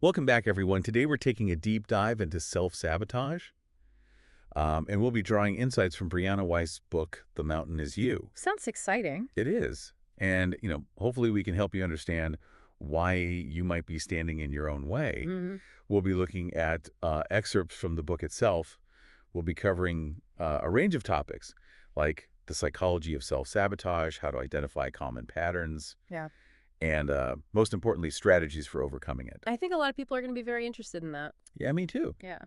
Welcome back, everyone. Today we're taking a deep dive into self-sabotage, and we'll be drawing insights from Brianna Wiest's book, The Mountain Is You. Sounds exciting. It is. And, hopefully we can help you understand why you might be standing in your own way. Hmm. We'll be looking at excerpts from the book itself. We'll be covering a range of topics, like the psychology of self-sabotage, how to identify common patterns, Yeah. and most importantly, strategies for overcoming it. I think a lot of people are going to be very interested in that. Yeah, me too. Yeah.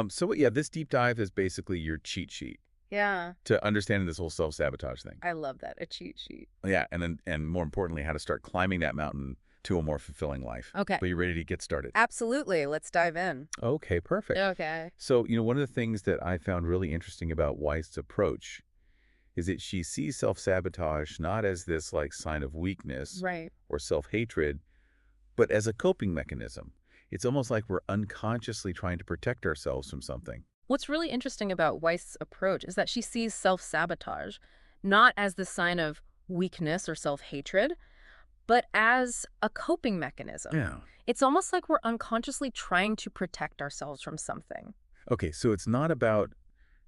So this deep dive is basically your cheat sheet Yeah. to understanding this whole self-sabotage thing. I love that. A cheat sheet. Yeah, and more importantly, how to start climbing that mountain to a more fulfilling life. Okay. But you ready to get started? Absolutely. Let's dive in. Okay, perfect. Okay. So, one of the things that I found really interesting about Weist's approach is that she sees self-sabotage not as this sign of weakness Right. or self-hatred, but as a coping mechanism. It's almost like we're unconsciously trying to protect ourselves from something. What's really interesting about Weist's approach is that she sees self-sabotage not as the sign of weakness or self-hatred, but as a coping mechanism. Yeah. It's almost like we're unconsciously trying to protect ourselves from something. Okay, so it's not about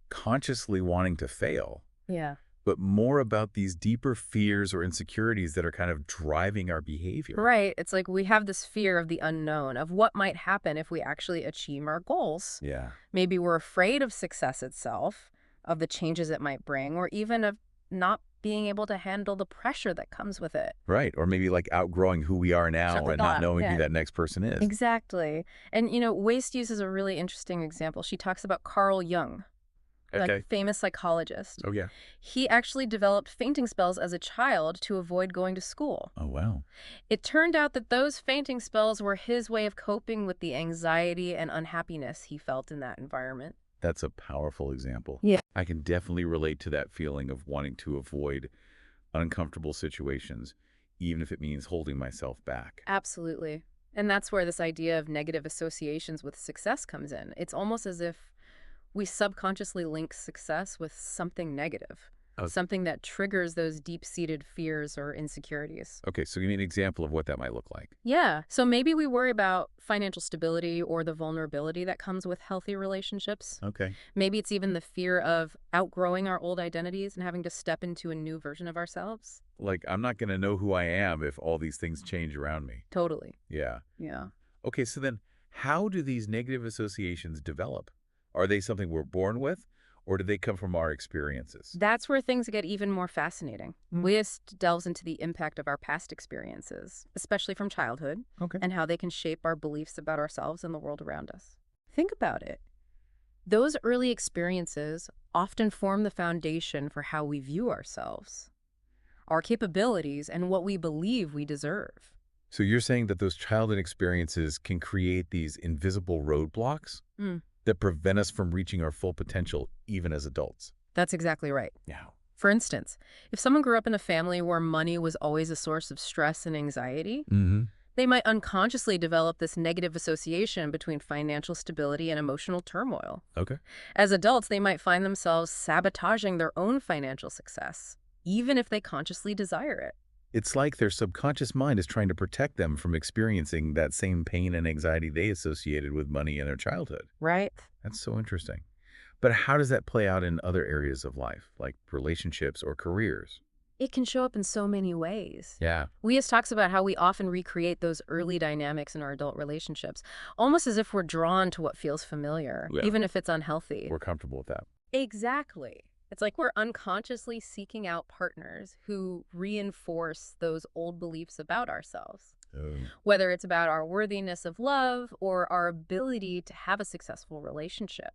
consciously wanting to fail, Yeah. but more about these deeper fears or insecurities that are kind of driving our behavior. Right. It's like we have this fear of the unknown, of what might happen if we actually achieve our goals. Yeah. Maybe we're afraid of success itself, of the changes it might bring, or even of not being able to handle the pressure that comes with it. Right. Or maybe outgrowing who we are now Something and not like knowing who that. that next person is. Exactly. And, Waste uses a really interesting example. She talks about Carl Jung, Okay. famous psychologist. Oh, yeah. He actually developed fainting spells as a child to avoid going to school. Oh, wow. It turned out that those fainting spells were his way of coping with the anxiety and unhappiness he felt in that environment. That's a powerful example. Yeah. I can definitely relate to that feeling of wanting to avoid uncomfortable situations, even if it means holding myself back. Absolutely. And that's where this idea of negative associations with success comes in. It's almost as if we subconsciously link success with something negative, Oh. something that triggers those deep-seated fears or insecurities. Okay, so give me an example of what that might look like. Yeah. So maybe we worry about financial stability or the vulnerability that comes with healthy relationships. Okay. Maybe it's even the fear of outgrowing our old identities and having to step into a new version of ourselves. I'm not going to know who I am if all these things change around me. Totally. Yeah. Yeah. Okay, so then how do these negative associations develop? Are they something we're born with, or do they come from our experiences? That's where things get even more fascinating. Wiest delves into the impact of our past experiences, especially from childhood, Okay. and how they can shape our beliefs about ourselves and the world around us. Think about it. Those early experiences often form the foundation for how we view ourselves, our capabilities, and what we believe we deserve. So you're saying that those childhood experiences can create these invisible roadblocks Mm. that prevent us from reaching our full potential even as adults? That's exactly right. Yeah. For instance, if someone grew up in a family where money was always a source of stress and anxiety, Mm-hmm. they might unconsciously develop this negative association between financial stability and emotional turmoil. Okay. As adults, they might find themselves sabotaging their own financial success, even if they consciously desire it. It's like their subconscious mind is trying to protect them from experiencing that same pain and anxiety they associated with money in their childhood. Right? That's so interesting. But how does that play out in other areas of life, like relationships or careers? It can show up in so many ways. Yeah. Wiest talks about how we often recreate those early dynamics in our adult relationships, almost as if we're drawn to what feels familiar, Yeah. even if it's unhealthy. We're comfortable with that. Exactly. It's like we're unconsciously seeking out partners who reinforce those old beliefs about ourselves, whether it's about our worthiness of love or our ability to have a successful relationship.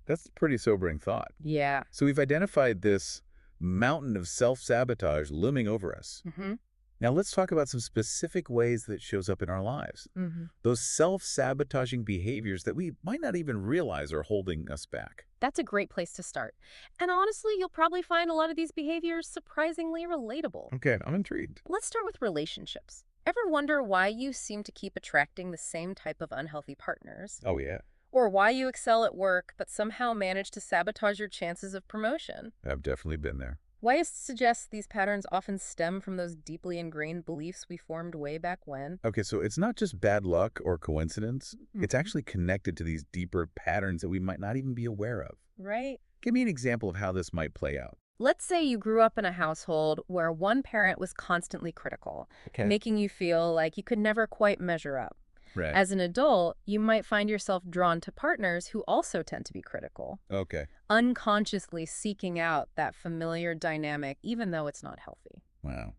That's a pretty sobering thought. Yeah. So we've identified this mountain of self-sabotage looming over us. Mm-hmm. Now let's talk about some specific ways that it shows up in our lives. Mm-hmm. Those self-sabotaging behaviors that we might not even realize are holding us back. That's a great place to start. And honestly, you'll probably find a lot of these behaviors surprisingly relatable. Okay, I'm intrigued. Let's start with relationships. Ever wonder why you seem to keep attracting the same type of unhealthy partners? Oh, yeah. Or why you excel at work but somehow manage to sabotage your chances of promotion? I've definitely been there. Wiest suggests these patterns often stem from those deeply ingrained beliefs we formed way back when. Okay, so it's not just bad luck or coincidence. It's Mhm. actually connected to these deeper patterns that we might not even be aware of. Right? Give me an example of how this might play out. Let's say you grew up in a household where one parent was constantly critical, Okay. making you feel like you could never quite measure up. Right. As an adult, you might find yourself drawn to partners who also tend to be critical, Okay. unconsciously seeking out that familiar dynamic, even though it's not healthy. Wow.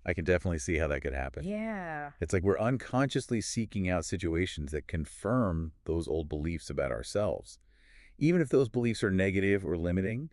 I can definitely see how that could happen. Yeah. It's like we're unconsciously seeking out situations that confirm those old beliefs about ourselves, even if those beliefs are negative or limiting.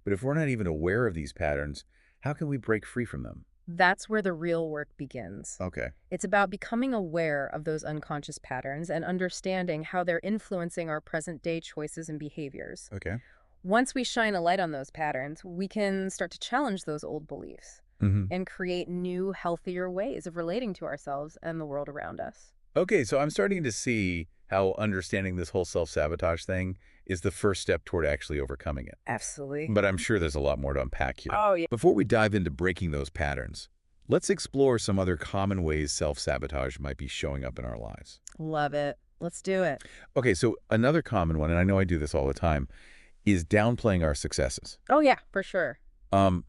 But if we're not even aware of these patterns, how can we break free from them? That's where the real work begins. Okay. It's about becoming aware of those unconscious patterns and understanding how they're influencing our present day choices and behaviors. Okay. Once we shine a light on those patterns, we can start to challenge those old beliefs Mm-hmm. and create new, healthier ways of relating to ourselves and the world around us. Okay, so I'm starting to see how understanding this whole self-sabotage thing is the first step toward actually overcoming it. Absolutely. But I'm sure there's a lot more to unpack here. Oh, yeah. Before we dive into breaking those patterns, let's explore some other common ways self-sabotage might be showing up in our lives. Love it. Let's do it. Okay, so another common one, and I know I do this all the time, is downplaying our successes. Oh, yeah, for sure. Um,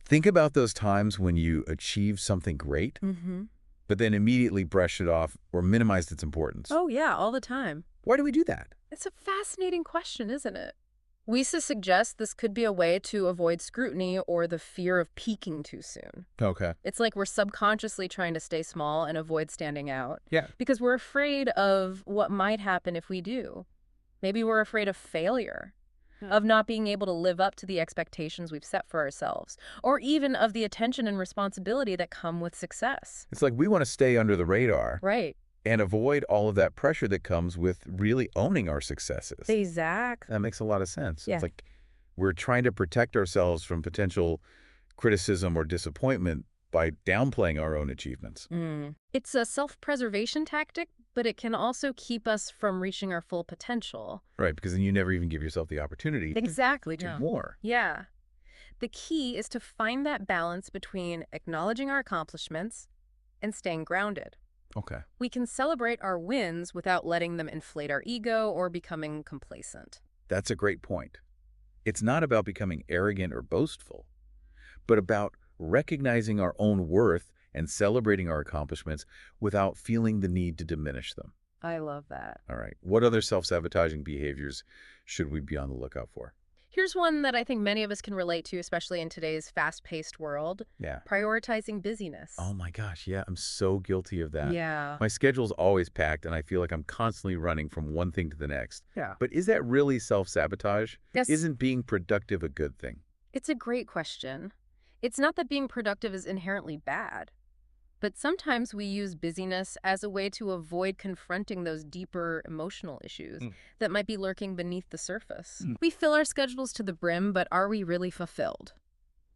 think about those times when you achieve something great, Mm-hmm. but then immediately brush it off or minimized its importance. Oh, yeah, all the time. Why do we do that? It's a fascinating question, isn't it? Wisa suggests this could be a way to avoid scrutiny or the fear of peaking too soon. Okay. It's like we're subconsciously trying to stay small and avoid standing out Yeah. because we're afraid of what might happen if we do. Maybe we're afraid of failure, of not being able to live up to the expectations we've set for ourselves, or even of the attention and responsibility that come with success. It's like we want to stay under the radar Right. and avoid all of that pressure that comes with really owning our successes. Exactly. That makes a lot of sense. Yeah. It's like we're trying to protect ourselves from potential criticism or disappointment by downplaying our own achievements. It's a self-preservation tactic, but it can also keep us from reaching our full potential. Right, because then you never even give yourself the opportunity Exactly. to do more. Yeah. The key is to find that balance between acknowledging our accomplishments and staying grounded. Okay. We can celebrate our wins without letting them inflate our ego or becoming complacent. That's a great point. It's not about becoming arrogant or boastful, but about recognizing our own worth and celebrating our accomplishments without feeling the need to diminish them. I love that. All right. What other self-sabotaging behaviors should we be on the lookout for? Here's one that I think many of us can relate to, especially in today's fast-paced world: Yeah. prioritizing busyness. Oh my gosh, yeah, I'm so guilty of that. Yeah. My schedule's always packed and I feel like I'm constantly running from one thing to the next. Yeah. But is that really self-sabotage? Yes. Isn't being productive a good thing? It's a great question. It's not that being productive is inherently bad, but sometimes we use busyness as a way to avoid confronting those deeper emotional issues that might be lurking beneath the surface. We fill our schedules to the brim, but are we really fulfilled?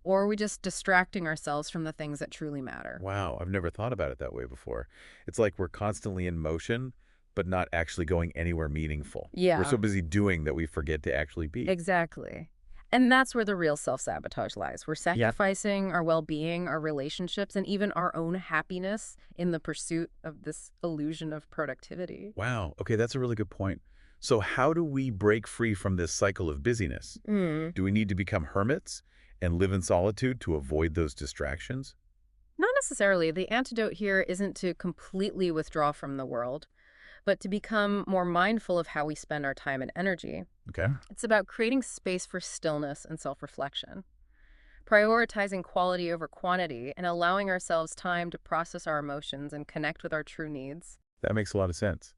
Or are we just distracting ourselves from the things that truly matter? Wow, I've never thought about it that way before. It's like we're constantly in motion, but not actually going anywhere meaningful. Yeah. We're so busy doing that we forget to actually be. Exactly. And that's where the real self-sabotage lies. We're sacrificing our well-being, our relationships, and even our own happiness in the pursuit of this illusion of productivity. Wow, okay, that's a really good point. So how do we break free from this cycle of busyness? Do we need to become hermits and live in solitude to avoid those distractions? Not necessarily. The antidote here isn't to completely withdraw from the world, but to become more mindful of how we spend our time and energy. Okay. It's about creating space for stillness and self-reflection, prioritizing quality over quantity, and allowing ourselves time to process our emotions and connect with our true needs. That makes a lot of sense.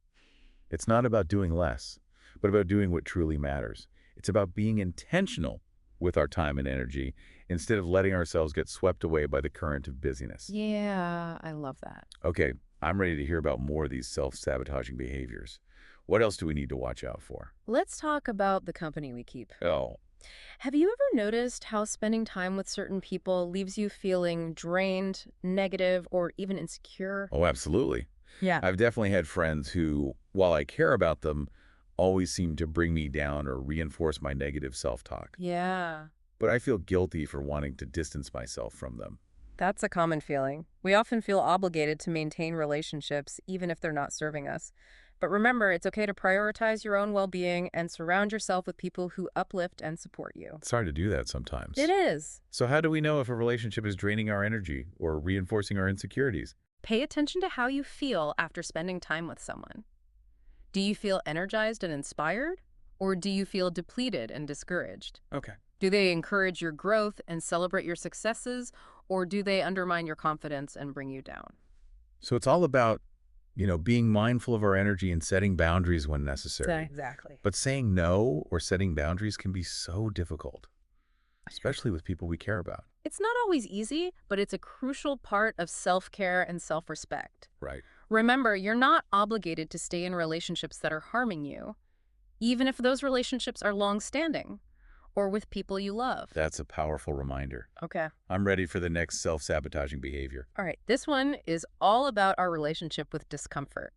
It's not about doing less, but about doing what truly matters. It's about being intentional with our time and energy instead of letting ourselves get swept away by the current of busyness. Yeah, I love that. Okay, I'm ready to hear about more of these self-sabotaging behaviors. What else do we need to watch out for? Let's talk about the company we keep. Oh, Have you ever noticed how spending time with certain people leaves you feeling drained, negative, or even insecure? oh, absolutely. Yeah. I've definitely had friends who, while I care about them, always seem to bring me down or reinforce my negative self-talk. Yeah. but I feel guilty for wanting to distance myself from them. That's a common feeling. We often feel obligated to maintain relationships, even if they're not serving us. But remember, it's okay to prioritize your own well-being and surround yourself with people who uplift and support you. It's hard to do that It sometimes. is. So how do we know if a relationship is draining our energy or reinforcing our insecurities? Pay attention to how you feel after spending time with someone. Do you feel energized and inspired? Or do you feel depleted and discouraged? Okay. Do they encourage your growth and celebrate your successes, or do they undermine your confidence and bring you down? So it's all about, being mindful of our energy and setting boundaries when Yeah, necessary. exactly. But saying no or setting boundaries can be so difficult, especially with people we care about. It's not always easy, but it's a crucial part of self-care and self-respect. Right. Remember, you're not obligated to stay in relationships that are harming you, even if those relationships are long-standing or with people you love. That's a powerful reminder. Okay. I'm ready for the next self-sabotaging behavior. All right, this one is all about our relationship with discomfort.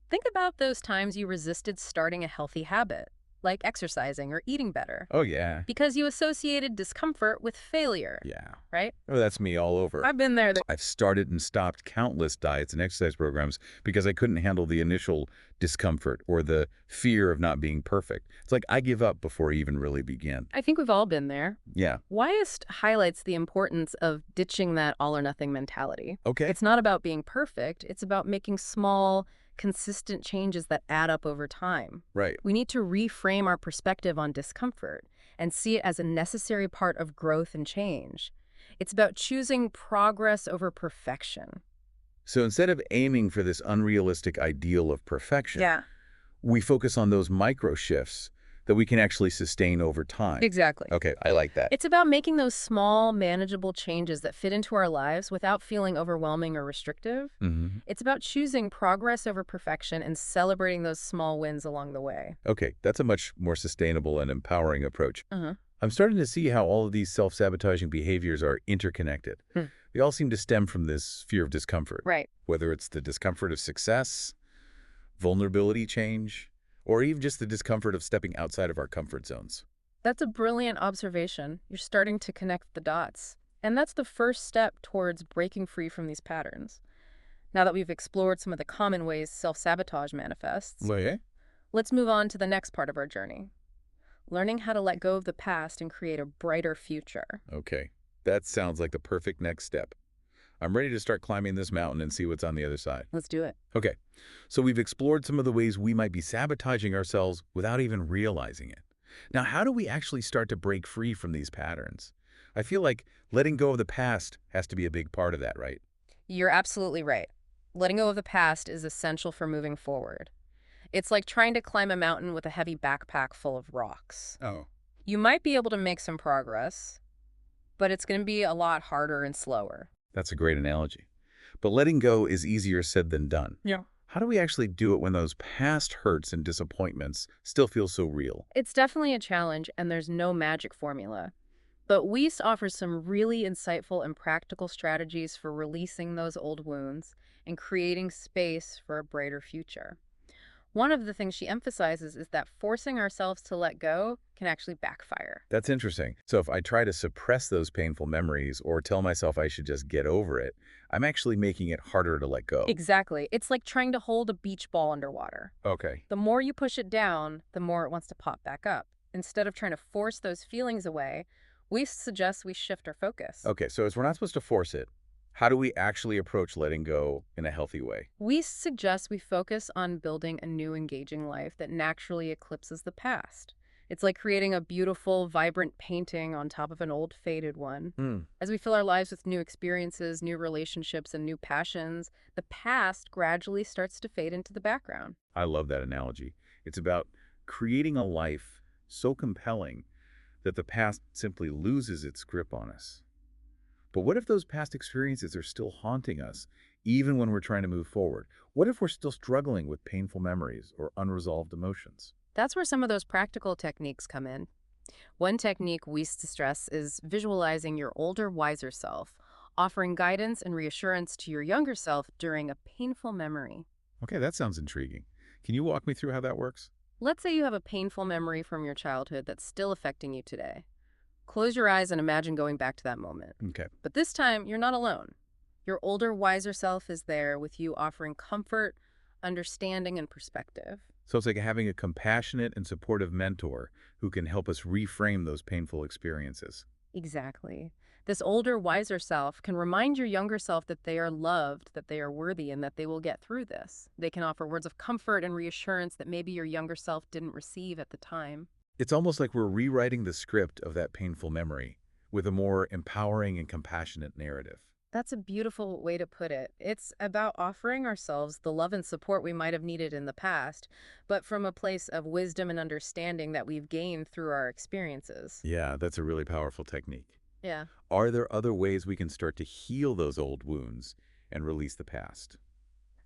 Think about those times you resisted starting a healthy habit, like exercising or eating better, Oh, yeah. because you associated discomfort with failure, Yeah. right? Oh, that's me all over. I've been there. I've started and stopped countless diets and exercise programs because I couldn't handle the initial discomfort or the fear of not being perfect. It's like I give up before I even really begin. I think we've all been there. Yeah. Wiest highlights the importance of ditching that all-or-nothing mentality. Okay. It's not about being perfect. It's about making small, consistent changes that add up over time. Right. We need to reframe our perspective on discomfort and see it as a necessary part of growth and change. It's about choosing progress over perfection. So instead of aiming for this unrealistic ideal of perfection, we focus on those micro shifts that we can actually sustain over time. Exactly. Okay, I like that. It's about making those small, manageable changes that fit into our lives without feeling overwhelming or restrictive. It's about choosing progress over perfection and celebrating those small wins along the way. Okay, that's a much more sustainable and empowering approach. Uh-huh. I'm starting to see how all of these self-sabotaging behaviors are interconnected. They all seem to stem from this fear of discomfort. Right. Whether it's the discomfort of success, vulnerability change, or even just the discomfort of stepping outside of our comfort zones. That's a brilliant observation. You're starting to connect the dots. And that's the first step towards breaking free from these patterns. Now that we've explored some of the common ways self-sabotage manifests, Well, yeah. let's move on to the next part of our journey. Learning how to let go of the past and create a brighter future. Okay, that sounds like the perfect next step. I'm ready to start climbing this mountain and see what's on the other side. Let's do it. Okay, so we've explored some of the ways we might be sabotaging ourselves without even realizing it. Now, how do we actually start to break free from these patterns? I feel like letting go of the past has to be a big part of that, right? You're absolutely right. Letting go of the past is essential for moving forward. It's like trying to climb a mountain with a heavy backpack full of rocks. Oh. You might be able to make some progress, but it's going to be a lot harder and slower. That's a great analogy. But letting go is easier said than done. Yeah. How do we actually do it when those past hurts and disappointments still feel so real? It's definitely a challenge, and there's no magic formula. But Wiest offers some really insightful and practical strategies for releasing those old wounds and creating space for a brighter future. One of the things she emphasizes is that forcing ourselves to let go can actually backfire. That's interesting. So if I try to suppress those painful memories or tell myself I should just get over it, I'm actually making it harder to let go. Exactly. It's like trying to hold a beach ball underwater. Okay. The more you push it down, the more it wants to pop back up. Instead of trying to force those feelings away, we suggest we shift our focus. Okay, so as we're not supposed to force it, how do we actually approach letting go in a healthy way? We suggest we focus on building a new engaging life that naturally eclipses the past. It's like creating a beautiful, vibrant painting on top of an old, faded one. As we fill our lives with new experiences, new relationships, and new passions, the past gradually starts to fade into the background. I love that analogy. It's about creating a life so compelling that the past simply loses its grip on us. But what if those past experiences are still haunting us, even when we're trying to move forward? What if we're still struggling with painful memories or unresolved emotions? That's where some of those practical techniques come in. One technique we stress is visualizing your older, wiser self, offering guidance and reassurance to your younger self during a painful memory. Okay, that sounds intriguing. Can you walk me through how that works? Let's say you have a painful memory from your childhood that's still affecting you today. Close your eyes and imagine going back to that moment. Okay. But this time, you're not alone. Your older, wiser self is there with you, offering comfort, understanding, and perspective. So it's like having a compassionate and supportive mentor who can help us reframe those painful experiences. Exactly. This older, wiser self can remind your younger self that they are loved, that they are worthy, and that they will get through this. They can offer words of comfort and reassurance that maybe your younger self didn't receive at the time. It's almost like we're rewriting the script of that painful memory with a more empowering and compassionate narrative. That's a beautiful way to put it. It's about offering ourselves the love and support we might have needed in the past, but from a place of wisdom and understanding that we've gained through our experiences. Yeah, that's a really powerful technique. Yeah. Are there other ways we can start to heal those old wounds and release the past?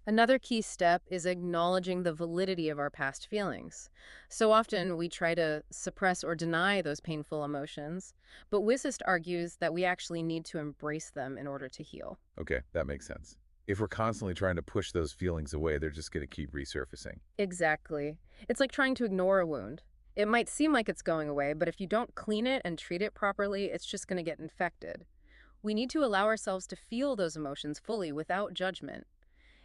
Another key step is acknowledging the validity of our past feelings. So often we try to suppress or deny those painful emotions, but Wiest argues that we actually need to embrace them in order to heal. Okay, that makes sense. If we're constantly trying to push those feelings away, they're just going to keep resurfacing. Exactly. It's like trying to ignore a wound. It might seem like it's going away, but if you don't clean it and treat it properly, it's just going to get infected. We need to allow ourselves to feel those emotions fully without judgment.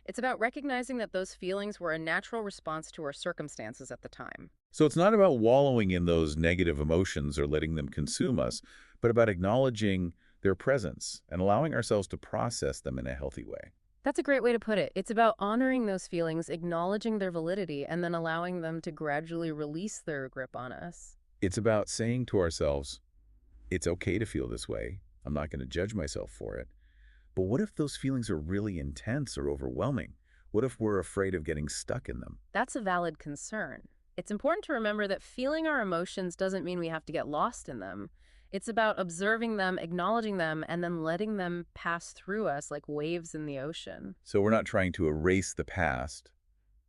It's about recognizing that those feelings were a natural response to our circumstances at the time. So it's not about wallowing in those negative emotions or letting them consume us, but about acknowledging their presence and allowing ourselves to process them in a healthy way. That's a great way to put it. It's about honoring those feelings, acknowledging their validity, and then allowing them to gradually release their grip on us. It's about saying to ourselves, it's okay to feel this way. I'm not going to judge myself for it. But what if those feelings are really intense or overwhelming? What if we're afraid of getting stuck in them? That's a valid concern. It's important to remember that feeling our emotions doesn't mean we have to get lost in them. It's about observing them, acknowledging them, and then letting them pass through us like waves in the ocean. So we're not trying to erase the past.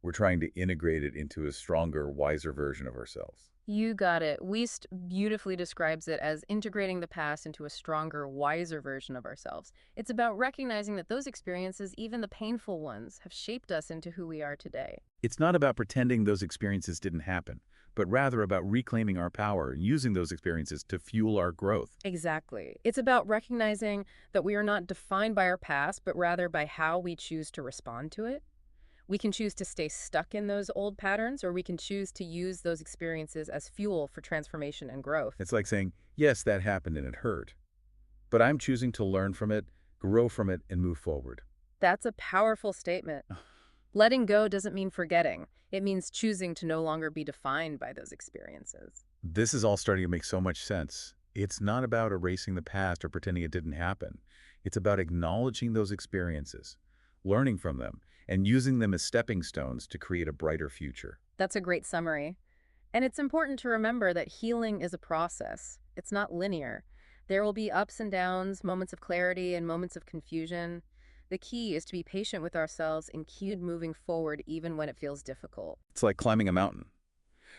We're trying to integrate it into a stronger, wiser version of ourselves. You got it. Wiest beautifully describes it as integrating the past into a stronger, wiser version of ourselves. It's about recognizing that those experiences, even the painful ones, have shaped us into who we are today. It's not about pretending those experiences didn't happen, but rather about reclaiming our power and using those experiences to fuel our growth. Exactly. It's about recognizing that we are not defined by our past, but rather by how we choose to respond to it. We can choose to stay stuck in those old patterns, or we can choose to use those experiences as fuel for transformation and growth. It's like saying, yes, that happened and it hurt, but I'm choosing to learn from it, grow from it, and move forward. That's a powerful statement. Letting go doesn't mean forgetting. It means choosing to no longer be defined by those experiences. This is all starting to make so much sense. It's not about erasing the past or pretending it didn't happen. It's about acknowledging those experiences, learning from them, and using them as stepping stones to create a brighter future. That's a great summary. And it's important to remember that healing is a process. It's not linear. There will be ups and downs, moments of clarity and moments of confusion. The key is to be patient with ourselves and keep moving forward even when it feels difficult. It's like climbing a mountain.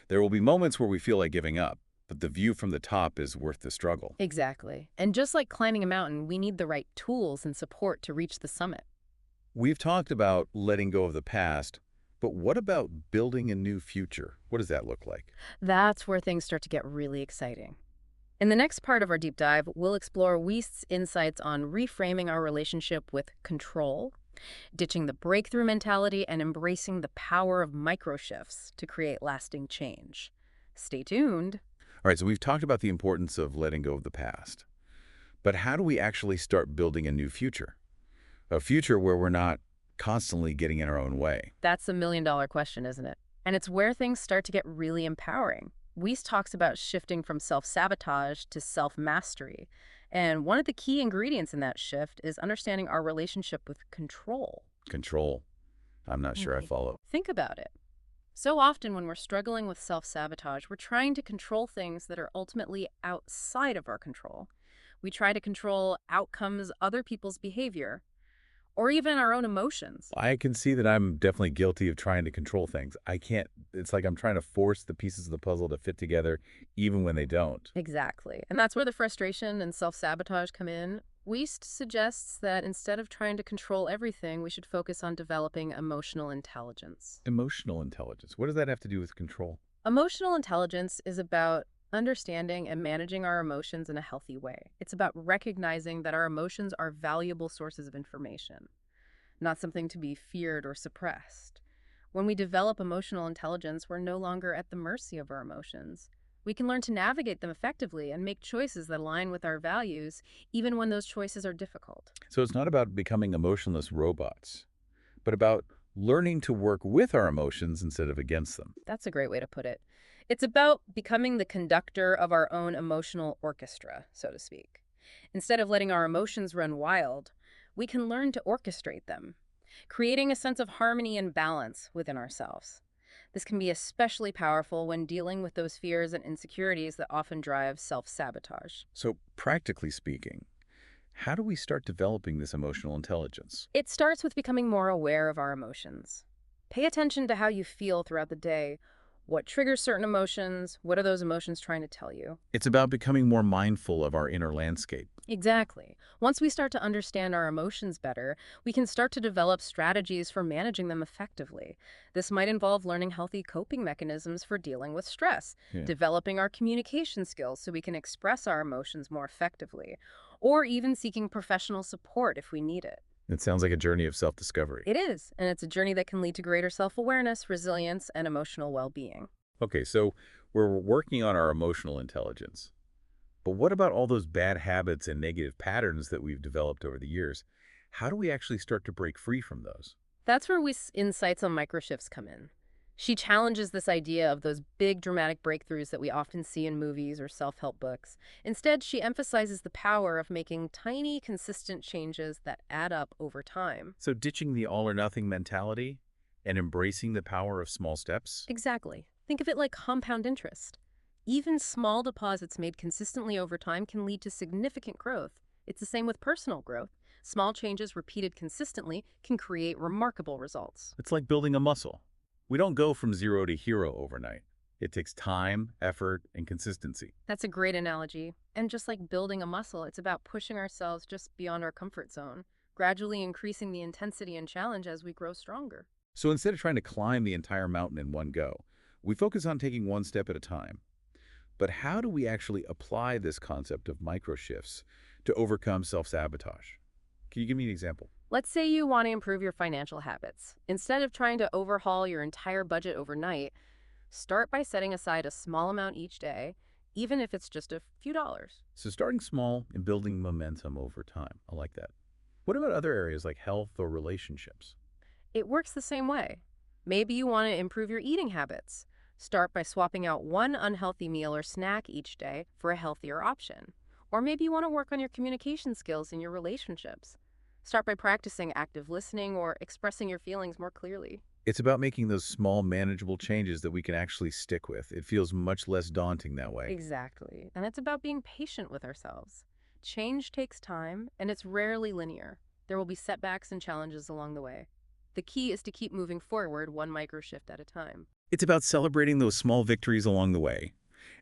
There will be moments where we feel like giving up, but the view from the top is worth the struggle. Exactly. And just like climbing a mountain, we need the right tools and support to reach the summit. We've talked about letting go of the past, but what about building a new future? What does that look like? That's where things start to get really exciting. In the next part of our deep dive, we'll explore Wiest's insights on reframing our relationship with control, ditching the breakthrough mentality, and embracing the power of micro-shifts to create lasting change. Stay tuned. All right, so we've talked about the importance of letting go of the past. But how do we actually start building a new future? A future where we're not constantly getting in our own way. That's the million-dollar question, isn't it? And it's where things start to get really empowering. Wiest talks about shifting from self-sabotage to self-mastery. And one of the key ingredients in that shift is understanding our relationship with control. Control. I'm not sure I follow. Think about it. So often when we're struggling with self-sabotage, we're trying to control things that are ultimately outside of our control. We try to control outcomes, other people's behavior, or even our own emotions. I can see that I'm definitely guilty of trying to control things. I can't, it's like I'm trying to force the pieces of the puzzle to fit together even when they don't. Exactly. And that's where the frustration and self-sabotage come in. Wiest suggests that instead of trying to control everything, we should focus on developing emotional intelligence. Emotional intelligence. What does that have to do with control? Emotional intelligence is about Understanding and managing our emotions in a healthy way. It's about recognizing that our emotions are valuable sources of information, not something to be feared or suppressed. When we develop emotional intelligence, we're no longer at the mercy of our emotions. We can learn to navigate them effectively and make choices that align with our values, even when those choices are difficult. So it's not about becoming emotionless robots, but about learning to work with our emotions instead of against them. That's a great way to put it. It's about becoming the conductor of our own emotional orchestra, so to speak. Instead of letting our emotions run wild, we can learn to orchestrate them, creating a sense of harmony and balance within ourselves. This can be especially powerful when dealing with those fears and insecurities that often drive self-sabotage. So practically speaking, how do we start developing this emotional intelligence? It starts with becoming more aware of our emotions. Pay attention to how you feel throughout the day. What triggers certain emotions? What are those emotions trying to tell you? It's about becoming more mindful of our inner landscape. Exactly. Once we start to understand our emotions better, we can start to develop strategies for managing them effectively. This might involve learning healthy coping mechanisms for dealing with stress, Yeah. developing our communication skills so we can express our emotions more effectively, or even seeking professional support if we need it. It sounds like a journey of self-discovery. It is, and it's a journey that can lead to greater self-awareness, resilience, and emotional well-being. Okay, so we're working on our emotional intelligence. But what about all those bad habits and negative patterns that we've developed over the years? How do we actually start to break free from those? That's where insights on microshifts come in. She challenges this idea of those big dramatic breakthroughs that we often see in movies or self-help books. Instead, she emphasizes the power of making tiny, consistent changes that add up over time. So ditching the all or nothing mentality and embracing the power of small steps? Exactly. Think of it like compound interest. Even small deposits made consistently over time can lead to significant growth. It's the same with personal growth. Small changes repeated consistently can create remarkable results. It's like building a muscle. We don't go from zero to hero overnight. It takes time, effort, and consistency. That's a great analogy. And just like building a muscle, it's about pushing ourselves just beyond our comfort zone, gradually increasing the intensity and challenge as we grow stronger. So instead of trying to climb the entire mountain in one go, we focus on taking one step at a time. But how do we actually apply this concept of micro shifts to overcome self-sabotage? Can you give me an example? Let's say you want to improve your financial habits. Instead of trying to overhaul your entire budget overnight, start by setting aside a small amount each day, even if it's just a few dollars. So starting small and building momentum over time. I like that. What about other areas like health or relationships? It works the same way. Maybe you want to improve your eating habits. Start by swapping out one unhealthy meal or snack each day for a healthier option. Or maybe you want to work on your communication skills in your relationships. Start by practicing active listening or expressing your feelings more clearly. It's about making those small, manageable changes that we can actually stick with. It feels much less daunting that way. Exactly. And it's about being patient with ourselves. Change takes time, and it's rarely linear. There will be setbacks and challenges along the way. The key is to keep moving forward one micro shift at a time. It's about celebrating those small victories along the way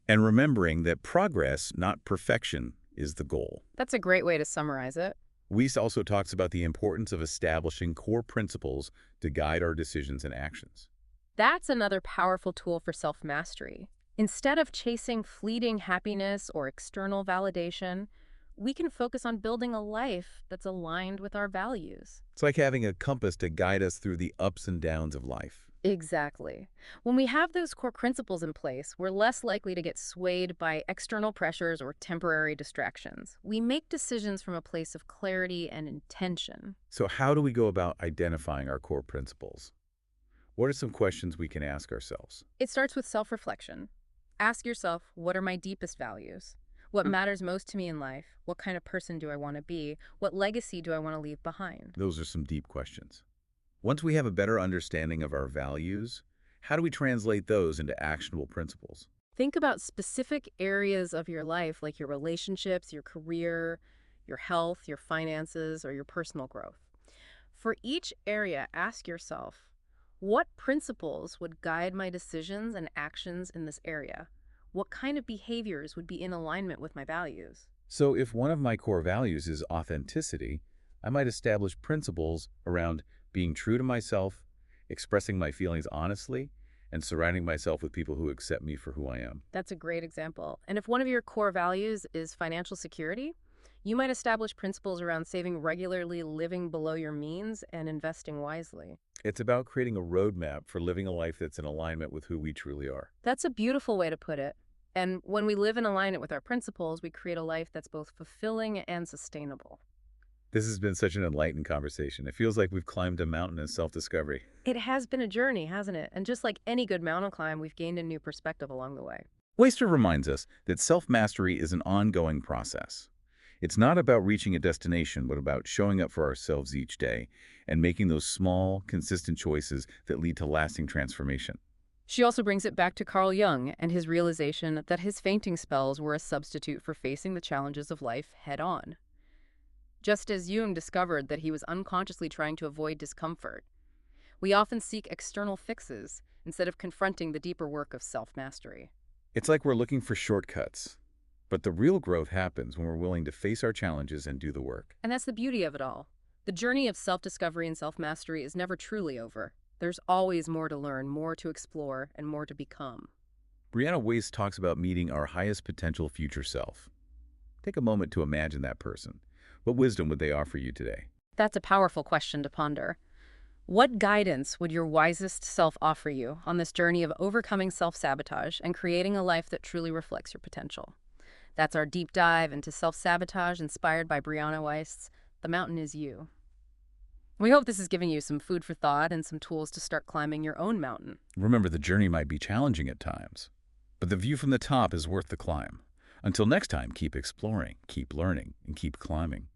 and remembering that progress, not perfection, is the goal. That's a great way to summarize it. Weiss also talks about the importance of establishing core principles to guide our decisions and actions. That's another powerful tool for self-mastery. Instead of chasing fleeting happiness or external validation, we can focus on building a life that's aligned with our values. It's like having a compass to guide us through the ups and downs of life. Exactly. When we have those core principles in place, we're less likely to get swayed by external pressures or temporary distractions. We make decisions from a place of clarity and intention. So how do we go about identifying our core principles? What are some questions we can ask ourselves? It starts with self-reflection. Ask yourself, what are my deepest values? What matters most to me in life? What kind of person do I want to be? What legacy do I want to leave behind? Those are some deep questions. Once we have a better understanding of our values, how do we translate those into actionable principles? Think about specific areas of your life, like your relationships, your career, your health, your finances, or your personal growth. For each area, ask yourself, what principles would guide my decisions and actions in this area? What kind of behaviors would be in alignment with my values? So if one of my core values is authenticity, I might establish principles around being true to myself, expressing my feelings honestly, and surrounding myself with people who accept me for who I am. That's a great example. And if one of your core values is financial security, you might establish principles around saving regularly, living below your means, and investing wisely. It's about creating a roadmap for living a life that's in alignment with who we truly are. That's a beautiful way to put it. And when we live in alignment with our principles, we create a life that's both fulfilling and sustainable. This has been such an enlightening conversation. It feels like we've climbed a mountain in self-discovery. It has been a journey, hasn't it? And just like any good mountain climb, we've gained a new perspective along the way. Waster reminds us that self-mastery is an ongoing process. It's not about reaching a destination, but about showing up for ourselves each day and making those small, consistent choices that lead to lasting transformation. She also brings it back to Carl Jung and his realization that his fainting spells were a substitute for facing the challenges of life head on. Just as Jung discovered that he was unconsciously trying to avoid discomfort, we often seek external fixes instead of confronting the deeper work of self-mastery. It's like we're looking for shortcuts, but the real growth happens when we're willing to face our challenges and do the work. And that's the beauty of it all. The journey of self-discovery and self-mastery is never truly over. There's always more to learn, more to explore, and more to become. Brianna Wiest talks about meeting our highest potential future self. Take a moment to imagine that person. What wisdom would they offer you today? That's a powerful question to ponder. What guidance would your wisest self offer you on this journey of overcoming self-sabotage and creating a life that truly reflects your potential? That's our deep dive into self-sabotage inspired by Brianna Wiest's The Mountain Is You. We hope this has given you some food for thought and some tools to start climbing your own mountain. Remember, the journey might be challenging at times, but the view from the top is worth the climb. Until next time, keep exploring, keep learning, and keep climbing.